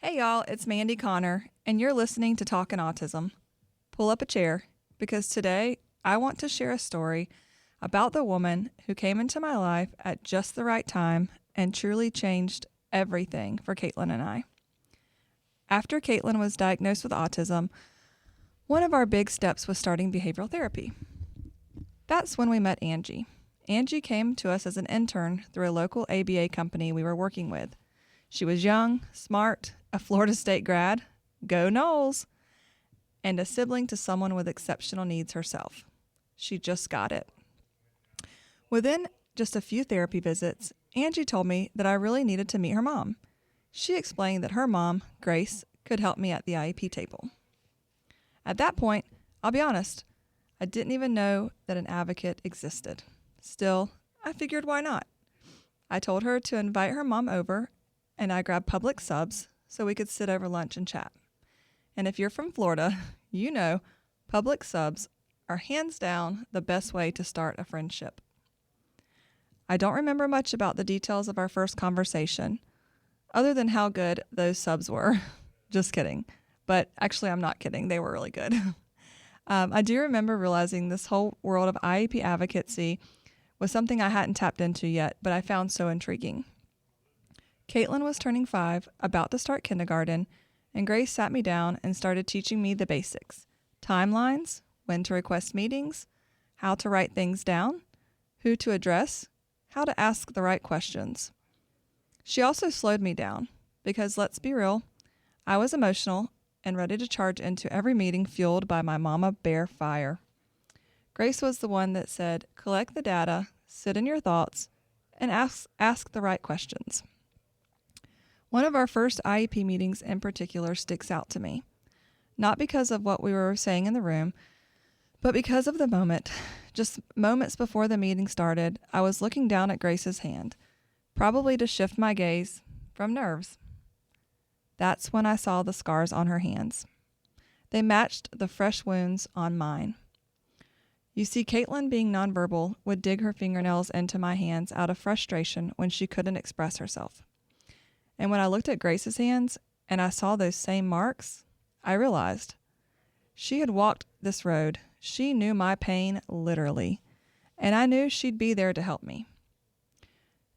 Hey y'all, it's Mandy Connor, and you're listening to Talkin' Autism. Pull up a chair, because today I want to share a story about the woman who came into my life at just the right time and truly changed everything for Caitlin and I. After Caitlin was diagnosed with autism, one of our big steps was starting behavioral therapy. That's when we met Angie. Angie came to us as an intern through a local ABA company we were working with. She was young, smart, a Florida State grad, go Noles, and a sibling to someone with exceptional needs herself. She just got it. Within just a few therapy visits, Angie told me that I really needed to meet her mom. She explained that her mom, Grace, could help me at the IEP table. At that point, I'll be honest, I didn't even know that an advocate existed. Still, I figured why not? I told her to invite her mom over, and I grabbed Publix subs so we could sit over lunch and chat. And if you're from Florida, you know Publix subs are hands down the best way to start a friendship. I don't remember much about the details of our first conversation, other than how good those subs were. Just kidding. But actually, I'm not kidding. They were really good. I do remember realizing this whole world of IEP advocacy was something I hadn't tapped into yet, but I found so intriguing. Caitlin was turning 5, about to start kindergarten, and Grace sat me down and started teaching me the basics. Timelines, when to request meetings, how to write things down, who to address, how to ask the right questions. She also slowed me down because, let's be real, I was emotional and ready to charge into every meeting fueled by my mama bear fire. Grace was the one that said, collect the data, sit in your thoughts, and ask the right questions. One of our first IEP meetings in particular sticks out to me, not because of what we were saying in the room, but because of the moment. Just moments before the meeting started, I was looking down at Grace's hand, probably to shift my gaze from nerves. That's when I saw the scars on her hands. They matched the fresh wounds on mine. You see, Caitlin, being nonverbal, would dig her fingernails into my hands out of frustration when she couldn't express herself. And when I looked at Grace's hands and I saw those same marks, I realized she had walked this road. She knew my pain literally, and I knew she'd be there to help me.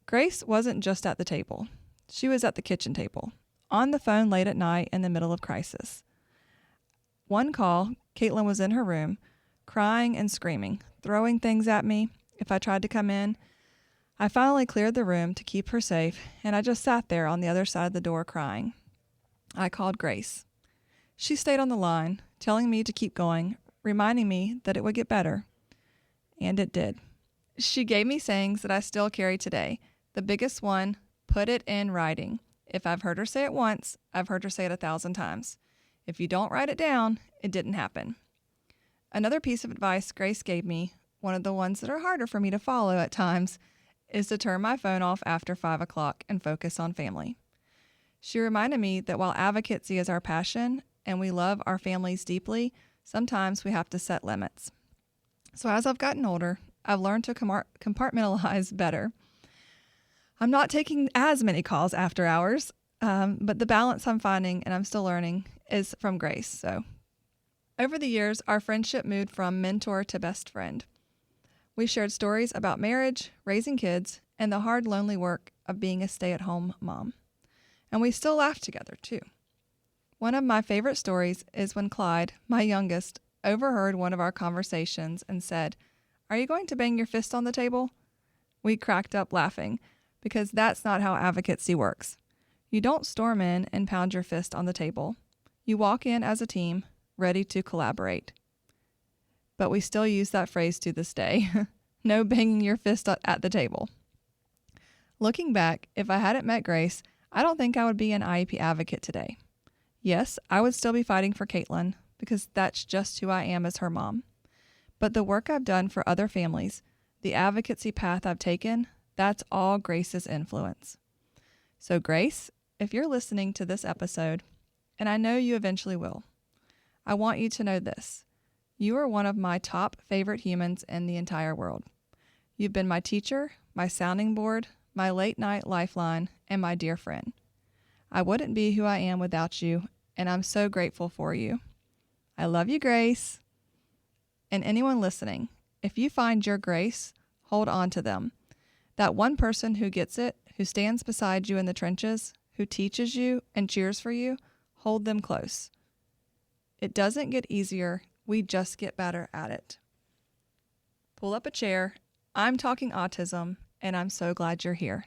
Grace wasn't just at the table. She was at the kitchen table, on the phone late at night in the middle of crisis. One call, Caitlin was in her room, crying and screaming, throwing things at me if I tried to come in. I finally cleared the room to keep her safe, and I just sat there on the other side of the door crying. I called Grace. She stayed on the line, telling me to keep going, reminding me that it would get better. And it did. She gave me sayings that I still carry today. The biggest one, put it in writing. If I've heard her say it once, I've heard her say it 1,000 times. If you don't write it down, it didn't happen. Another piece of advice Grace gave me, one of the ones that are harder for me to follow at times, is to turn my phone off after 5 o'clock and focus on family. She reminded me that while advocacy is our passion and we love our families deeply, sometimes we have to set limits. So as I've gotten older, I've learned to compartmentalize better. I'm not taking as many calls after hours, but the balance I'm finding, and I'm still learning, is from Grace. So over the years, our friendship moved from mentor to best friend. We shared stories about marriage, raising kids, and the hard, lonely work of being a stay-at-home mom. And we still laugh together, too. One of my favorite stories is when Clyde, my youngest, overheard one of our conversations and said, "Are you going to bang your fist on the table?" We cracked up laughing, because that's not how advocacy works. You don't storm in and pound your fist on the table. You walk in as a team, ready to collaborate. But we still use that phrase to this day. No banging your fist at the table. Looking back, if I hadn't met Grace, I don't think I would be an IEP advocate today. Yes, I would still be fighting for Caitlin, because that's just who I am as her mom. But the work I've done for other families, the advocacy path I've taken, that's all Grace's influence. So Grace, if you're listening to this episode, and I know you eventually will, I want you to know this. You are one of my top favorite humans in the entire world. You've been my teacher, my sounding board, my late night lifeline, and my dear friend. I wouldn't be who I am without you, and I'm so grateful for you. I love you, Grace. And anyone listening, if you find your Grace, hold on to them. That one person who gets it, who stands beside you in the trenches, who teaches you and cheers for you, hold them close. It doesn't get easier, we just get better at it. Pull up a chair. I'm talking autism, and I'm so glad you're here.